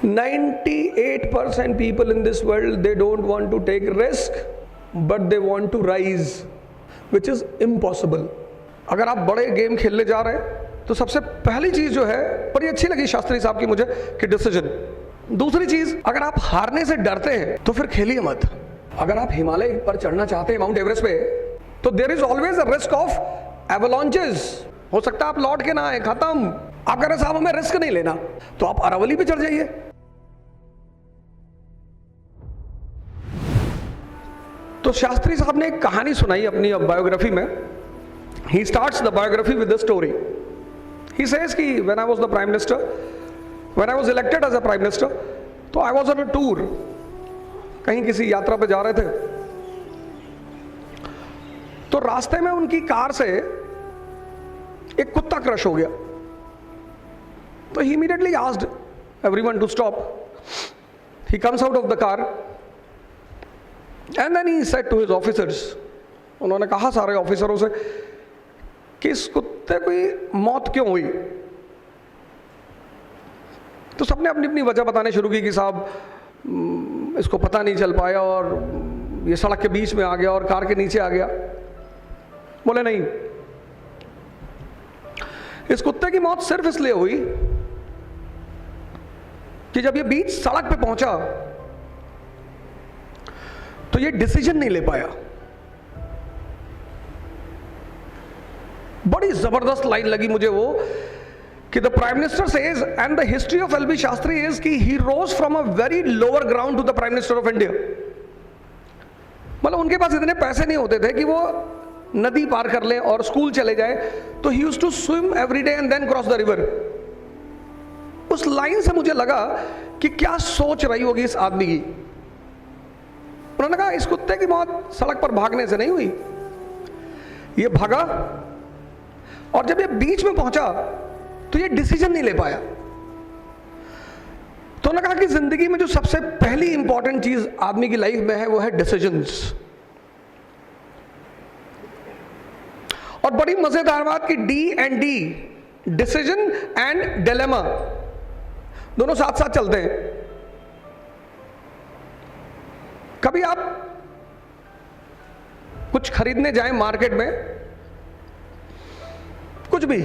98% people in this world, they don't want to take risk, but they want to rise, which is impossible. अगर आप बड़े game खेलने जा रहे हैं तो सबसे पहली चीज जो है, बड़ी अच्छी लगी शास्त्री साहब की मुझे, कि डिसीजन। दूसरी चीज, अगर आप हारने से डरते हैं तो फिर खेलिए मत। अगर आप हिमालय पर चढ़ना चाहते हैं, माउंट एवरेस्ट पे, तो there is always a risk of avalanches. हो सकता है आप लौट के ना आए, खत्म। आप कह रहे साहब हमें रिस्क नहीं लेना, तो आप अरावली पे चढ़ जाइए। तो शास्त्री साहब ने एक कहानी सुनाई अपनी बायोग्राफी में। He starts the biography with the story. He says कि when I was the prime minister, when I was elected as a prime minister, तो I was on a tour, कहीं किसी यात्रा पे जा रहे थे, तो रास्ते में उनकी कार से एक कुत्ता क्रश हो गया। तो he immediately asked everyone to stop. He comes out of the car and then he said to his officers, उन्होंने कहा सारे ऑफिसरों से कि इस कुत्ते की मौत क्यों हुई। तो सबने अपनी अपनी वजह बताने शुरू की कि साहब इसको पता नहीं चल पाया और ये सड़क के बीच में आ गया और कार के नीचे आ गया। बोले नहीं, इस कुत्ते की मौत सिर्फ इसलिए हुई कि जब ये बीच सड़क पे पहुंचा तो ये डिसीजन नहीं ले पाया। बड़ी जबरदस्त लाइन लगी मुझे वो, कि the prime minister says and the history of L B Shastri is कि he rose from a very lower ground to the prime minister of India. मतलब उनके पास इतने पैसे नहीं होते थे कि वो नदी पार कर लें और स्कूल चले जाए, तो he used to swim every day and then cross the river. उस लाइन से मुझे लगा कि क्या सोच रही होगी इस आदमी की। उन्होंने कहा इस कुत्ते की मौत सड़क पर भागने से नहीं हुई, ये भागा और जब ये बीच में पहुंचा तो ये डिसीजन नहीं ले पाया। तो उन्होंने कहा कि जिंदगी में जो सबसे पहली इंपॉर्टेंट चीज आदमी की लाइफ में है वो है डिसीजंस। और बड़ी मजेदार बात कि D&D, डिसीजन एंड डिलेमा, दोनों साथ साथ चलते हैं। कभी आप कुछ खरीदने जाएं मार्केट में, कुछ भी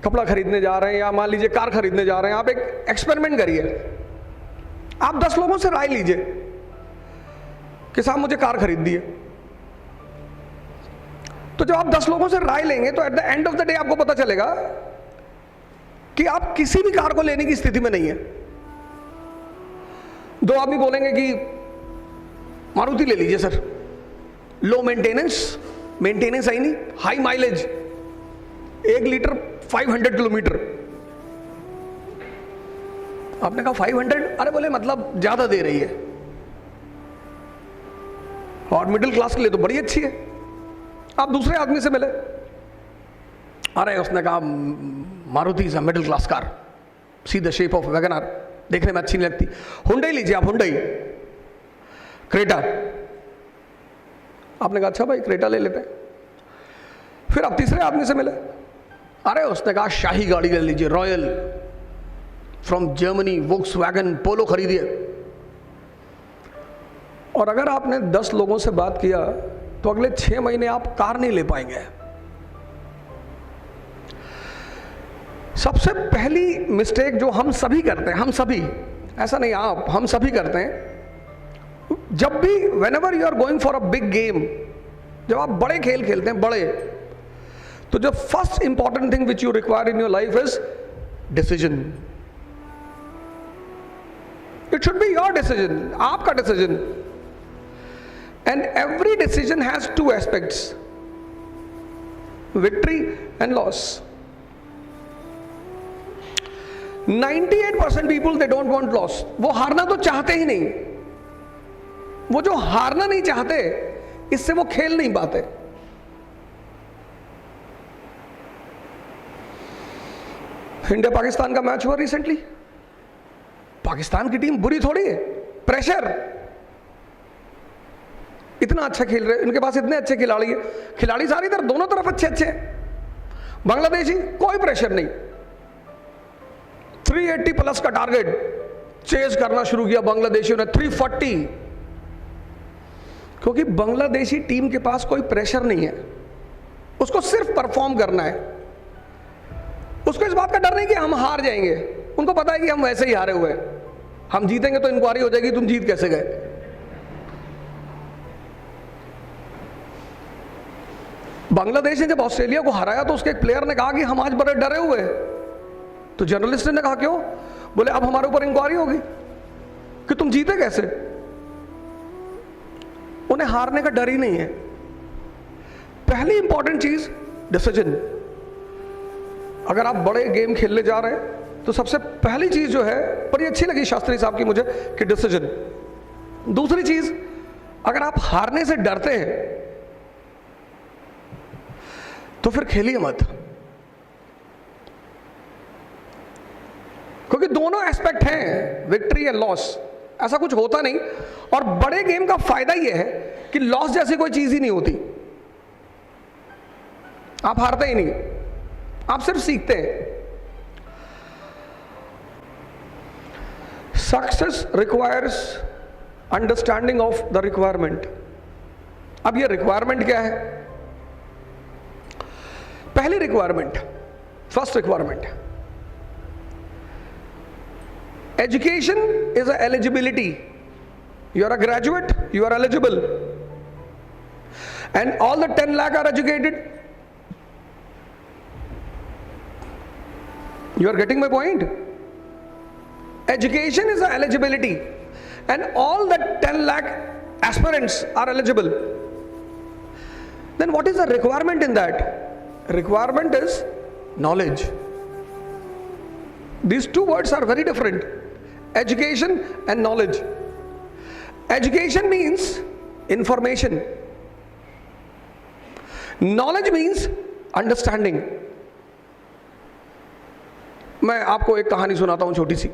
कपड़ा खरीदने जा रहे हैं या मान लीजिए कार खरीदने जा रहे हैं, आप एक एक्सपेरिमेंट करिए। आप 10 लोगों से राय लीजिए कि साहब मुझे कार खरीदनी है। तो जब आप 10 लोगों से राय लेंगे तो at the end of the day आपको पता चलेगा कि आप किसी भी कार को लेने की स्थिति में नहीं है। 2 आदमी बोलेंगे कि मारुति ले लीजिए सर, लो मेंटेनेंस है नहीं, हाई माइलेज, 1 लीटर 500 किलोमीटर। आपने कहा 500, अरे बोले मतलब ज्यादा दे रही है, और मिडिल क्लास के लिए तो बड़ी अच्छी है। आप दूसरे आदमी से मिले, अरे उसने कहा Maruti is a middle class car, see the shape of WagonR, देखने में अच्छी नहीं लगती। हुंडई लीजिए आप, हुंडई क्रेटा। आपने कहा अच्छा भाई क्रेटा ले लेते हैं। फिर आप तीसरे आदमी से मिले, अरे उसने कहा शाही गाड़ी ले लीजिए, रॉयल फ्रॉम जर्मनी, वोक्सवैगन पोलो खरीदिए। और अगर आपने 10 लोगों से बात किया तो अगले 6 महीने आप कार नहीं ले पाएंगे। सबसे पहली मिस्टेक जो हम सभी करते हैं, हम सभी, ऐसा नहीं आप, हम सभी करते हैं, जब भी whenever you are going for a big game, जब आप बड़े खेल खेलते हैं, बड़े, तो जो first important thing which you require in your life is decision. It should be your decision, आपका decision. And every decision has 2 aspects, victory and loss. 98% people they don't want loss. वो हारना तो चाहते ही नहीं। वो जो हारना नहीं चाहते, इससे वो खेल नहीं पाते। इंडिया पाकिस्तान का मैच हुआ रिसेंटली, पाकिस्तान की टीम बुरी थोड़ी है, प्रेशर, इतना अच्छा खेल रहे, इनके पास इतने अच्छे खिलाड़ी है, खिलाड़ी सारी इधर दोनों तरफ अच्छे अच्छे। बांग्लादेशी कोई प्रेशर नहीं, 380 प्लस का टारगेट, चेज करना शुरू किया बांग्लादेशियों ने 340, क्योंकि बांग्लादेशी टीम के पास कोई प्रेशर नहीं है, उसको सिर्फ परफॉर्म करना है। उसको इस बात का डर नहीं कि हम हार जाएंगे, उनको पता है कि हम वैसे ही हारे हुए हैं, हम जीतेंगे तो इंक्वायरी हो जाएगी तुम जीत कैसे गए। बांग्लादेश ने जब ऑस्ट्रेलिया को हराया तो उसके एक प्लेयर ने कहा कि हम आज बड़े डरे हुए हैं, तो जर्नलिस्ट ने कहा क्यों? बोले अब हमारे ऊपर इंक्वायरी होगी कि तुम जीते कैसे। उन्हें हारने का डर ही नहीं है। पहली इंपॉर्टेंट चीज डिसीजन। अगर आप बड़े गेम खेलने जा रहे हैं तो सबसे पहली चीज जो है, बड़ी अच्छी लगी शास्त्री साहब की मुझे, कि डिसीजन। दूसरी चीज, अगर आप हारने से डरते हैं तो फिर खेलिए मत, क्योंकि दोनों एस्पेक्ट हैं, विक्ट्री एंड लॉस। ऐसा कुछ होता नहीं, और बड़े गेम का फायदा यह है कि लॉस जैसी कोई चीज ही नहीं होती। आप हारते ही नहीं, आप सिर्फ सीखते हैं। Success requires understanding of the requirement. अब ये रिक्वायरमेंट क्या है? पहली requirement, first requirement, education is a eligibility. You are a graduate, you are eligible, and all the 10 lakh are educated. You are getting my point? Education is a eligibility, and all the 10 lakh aspirants are eligible. Then what is the requirement in that? Requirement is knowledge. These two words are very different. Education and knowledge. Education means information. Knowledge means understanding. मैं आपको एक कहानी सुनाता हूं छोटी सी।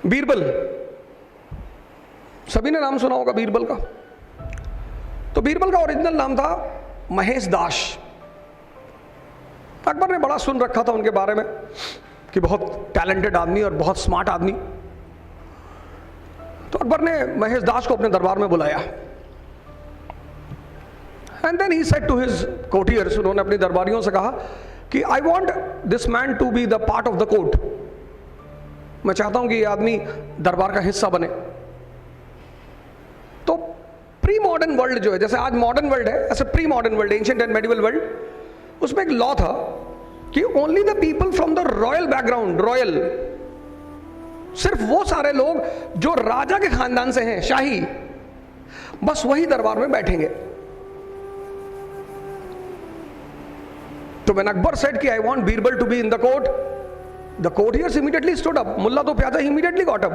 बीरबल, सभी ने नाम सुना होगा बीरबल का। तो बीरबल का ओरिजिनल नाम था महेश दास। अकबर ने बड़ा सुन रखा था उनके बारे में कि बहुत टैलेंटेड आदमी और बहुत स्मार्ट आदमी। तो अकबर ने महेश दास को अपने दरबार में बुलाया, and then he said to his courtiers, उन्होंने अपने दरबारियों से कहा कि I want this man to be the part of the court. मैं चाहता हूं कि ये आदमी दरबार का हिस्सा बने। तो प्री मॉडर्न वर्ल्ड जो है, जैसे आज मॉडर्न वर्ल्ड है, ऐसे pre modern world, ancient and medieval world, उसमें एक लॉ था कि only the people from the royal background, royal, सिर्फ वो सारे लोग जो राजा के खानदान से हैं, शाही, बस वही दरबार में बैठेंगे। तो when Akbar said कि I want Birbal to be in the court, the courtiers immediately stood up. Mulla Do pyaza immediately got up.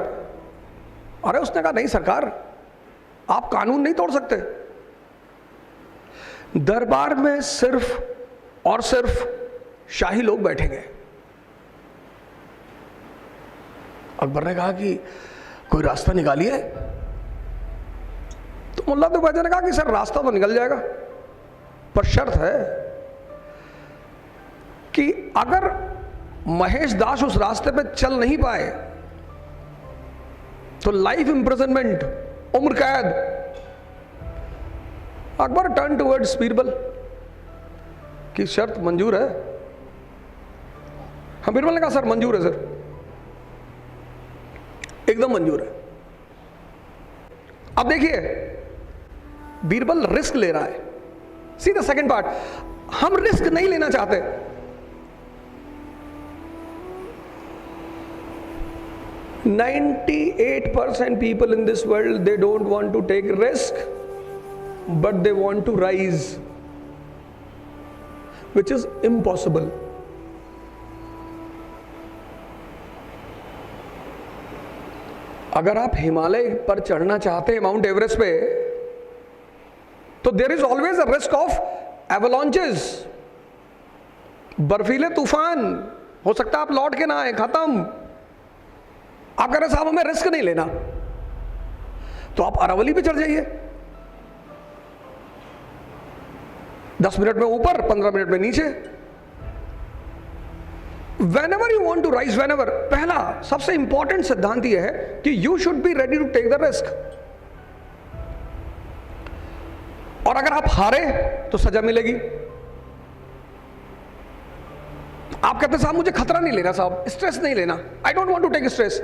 अरे उसने कहा नहीं सरकार, आप कानून नहीं तोड़ सकते। दरबार में सिर्फ और सिर्फ शाही लोग बैठेंगे। अकबर ने कहा कि कोई रास्ता निकालिए। तो मुल्ला तो प्याजा ने कहा कि सर रास्ता तो निकल जाएगा, पर शर्त है कि अगर महेश दास उस रास्ते पे चल नहीं पाए तो लाइफ इंप्रिजनमेंट, उम्र कैद। अकबर टर्न टुवर्ड्स बीरबल की शर्त मंजूर है? हाँ, बीरबल ने कहा सर मंजूर है सर, एकदम मंजूर है। अब देखिए बीरबल रिस्क ले रहा है। सी द सेकंड पार्ट, हम रिस्क नहीं लेना चाहते। "98% people in this world, they don't want to take risk, but they want to rise, which is impossible." अगर आप हिमालय पर चढ़ना चाहते हैं, माउंट एवरेस्ट पे, तो there is always a risk of avalanches, बर्फीले तूफान, हो सकता है आप लौट के ना आए, खत्म। आप कह रहे साहब हमें रिस्क नहीं लेना, तो आप अरावली पे चढ़ जाइए, 10 मिनट में ऊपर, 15 मिनट में नीचे। whenever you want to rise, whenever, पहला सबसे इंपॉर्टेंट सिद्धांत यह है कि you should be ready to take the risk. और अगर आप हारे तो सजा मिलेगी. आप कहते साहब मुझे खतरा नहीं लेना, साहब स्ट्रेस नहीं लेना, I don't want to take stress.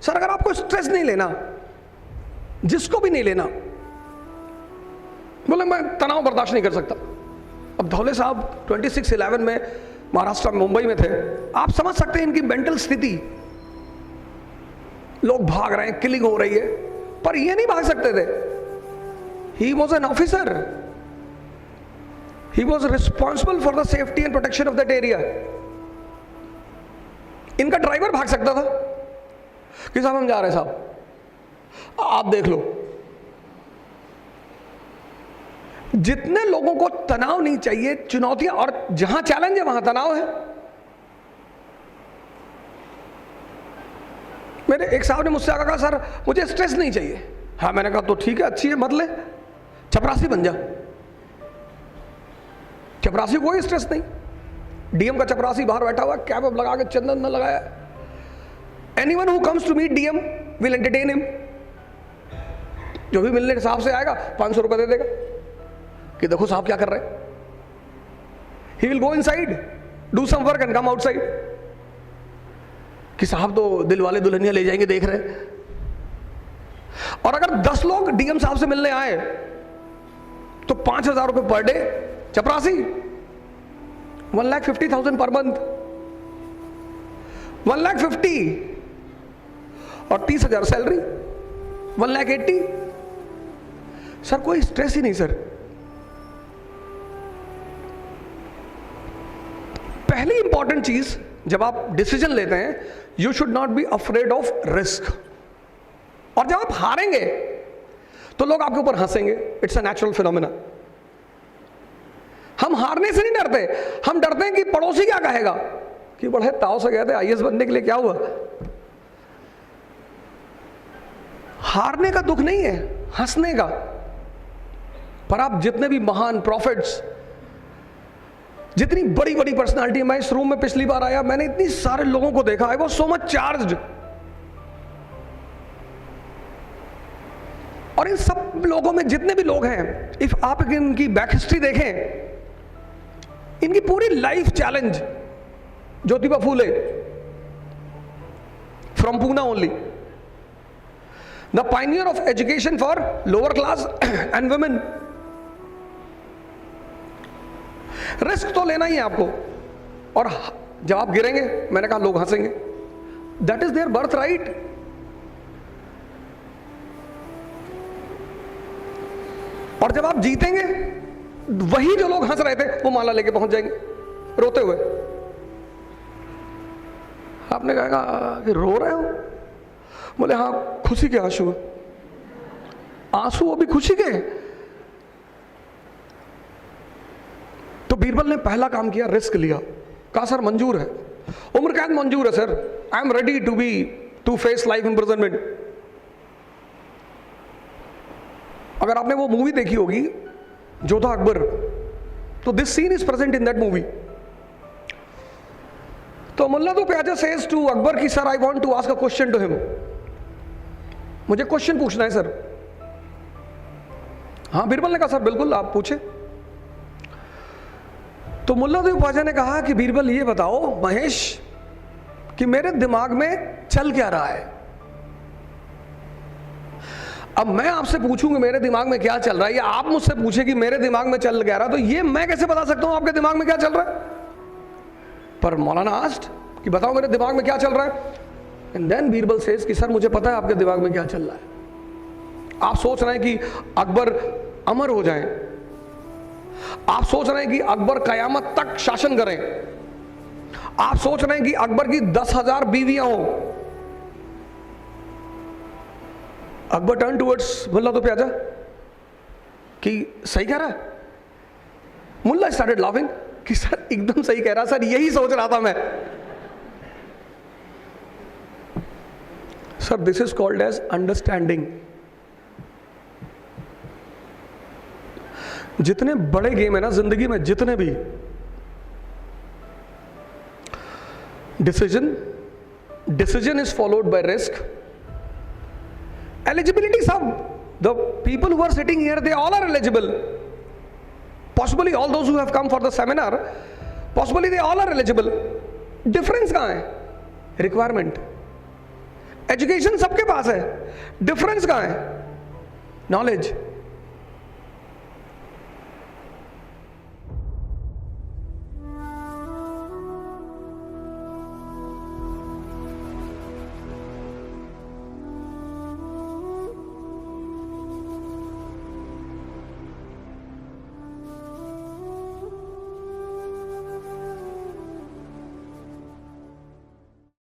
Sir अगर आपको स्ट्रेस नहीं लेना, जिसको भी नहीं लेना, बोले मैं तनाव बर्दाश्त नहीं कर सकता. अब धौले साहब 26/11 में महाराष्ट्र मुंबई में थे. आप समझ सकते हैं इनकी मेंटल स्थिति. लोग भाग रहे हैं, किलिंग हो रही है, पर ये नहीं भाग सकते थे. He was an officer. He was responsible for the safety and protection of that area. इनका ड्राइवर भाग सकता था कि साहब हम जा रहे हैं, साहब आप देख लो. जितने लोगों को तनाव नहीं चाहिए, चुनौतियां, और जहां चैलेंज है वहां तनाव है. मेरे एक साहब ने मुझसे आकर कहा सर मुझे स्ट्रेस नहीं चाहिए. हाँ मैंने कहा तो ठीक है, अच्छी है, मत ले, चपरासी बन जा. चपरासी कोई स्ट्रेस नहीं. डीएम का चपरासी बाहर बैठा हुआ, कैप लगा के, चंदन न लगाया. Anyone who comes to meet DM will entertain him. जो भी मिलने के हिसाब से आएगा 500 रुपए दे देगा कि देखो साहब क्या कर रहे हैं. He will go inside, do some work and come outside कि साहब तो दिल वाले दुल्हनिया ले जाएंगे, देख रहे हैं. और अगर 10 लोग डीएम साहब से मिलने आए तो 5,000 रुपए पर डे. चपरासी 1,50,000 पर मंथ, 1,50,000 और 30,000 सैलरी, 1,80,000. सर कोई स्ट्रेस ही नहीं सर. पहली इंपॉर्टेंट चीज जब आप डिसीजन लेते हैं, you should not be afraid of risk. और जब आप हारेंगे तो लोग आपके ऊपर हंसेंगे. It's a natural phenomena. हम हारने से नहीं डरते, हम डरते हैं कि पड़ोसी क्या कहेगा कि बड़े ताव से गए थे आईएएस बनने के लिए, क्या हुआ. हारने का दुख नहीं है, हंसने का. पर आप जितने भी महान प्रॉफिट्स, जितनी बड़ी बड़ी पर्सनालिटी, मैं इस रूम में पिछली बार आया, मैंने इतनी सारे लोगों को देखा, I was so much charged. और इन सब लोगों में जितने भी लोग हैं, इफ आप इनकी बैक हिस्ट्री देखें, इनकी पूरी life challenge. Jyotiba Phule from Poona only, the Pioneer of education for lower class and women. Risk तो लेना ही है आपको. और जब आप गिरेंगे, मैंने कहा लोग हंसेंगे, that is their birth right. और जब आप जीतेंगे, वही जो लोग हंस रहे थे वो माला लेके पहुंच जाएंगे रोते हुए. आपने कहा कि रो रहे हो? बोले हाँ, खुशी के आंसू. आंसू अभी खुशी के. तो बीरबल ने पहला काम किया, रिस्क लिया. कहा सर मंजूर है, उम्र कैद मंजूर है sir, I am ready to face life imprisonment. अगर आपने वो मूवी देखी होगी जोधा अकबर, तो this scene is present in that movie. तो मुल्ला तो प्याजा सेज टू अकबर की sir I want to ask a question to him. मुझे क्वेश्चन पूछना है सर. हाँ, बीरबल ने कहा सर बिल्कुल आप पूछे. तो मुल्ला तो प्याजा ने कहा कि बीरबल ये बताओ महेश कि मेरे दिमाग में चल क्या रहा है. अब मैं आपसे पूछूंगा मेरे दिमाग में क्या चल रहा है, या आप मुझसे पूछे कि मेरे दिमाग में चल क्या रहा है, तो ये मैं कैसे बता सकता हूं आपके दिमाग में क्या चल रहा है. पर मौलाना आस्ट कि बताओ मेरे दिमाग में क्या चल रहा है. एंड देन बीरबल सेज कि सर मुझे पता है आपके दिमाग में क्या चल रहा है. आप सोच रहे हैं कि अकबर अमर हो जाएं, आप सोच रहे हैं कि अकबर कयामत तक शासन करें, आप सोच रहे हैं कि अकबर की 10,000 बीवियां हों. अकबर टर्न टुवर्ड्स मुल्ला तो प्याजा कि सही कह रहा है. मुल्ला स्टार्टेड लाफिंग कि सर एकदम सही कह रहा, सर यही सोच रहा था मैं. Sir this is called edge understanding. जितने बड़े गेम है ना जिंदगी में, जितने भी, decision is followed by risk. Eligibility, the people who are sitting here, they all are eligible. Possibly all those who have come for the seminar, possibly they all are eligible. Difference कहाँ है? Requirement. Education सबके पास है. Difference कहाँ है? Knowledge.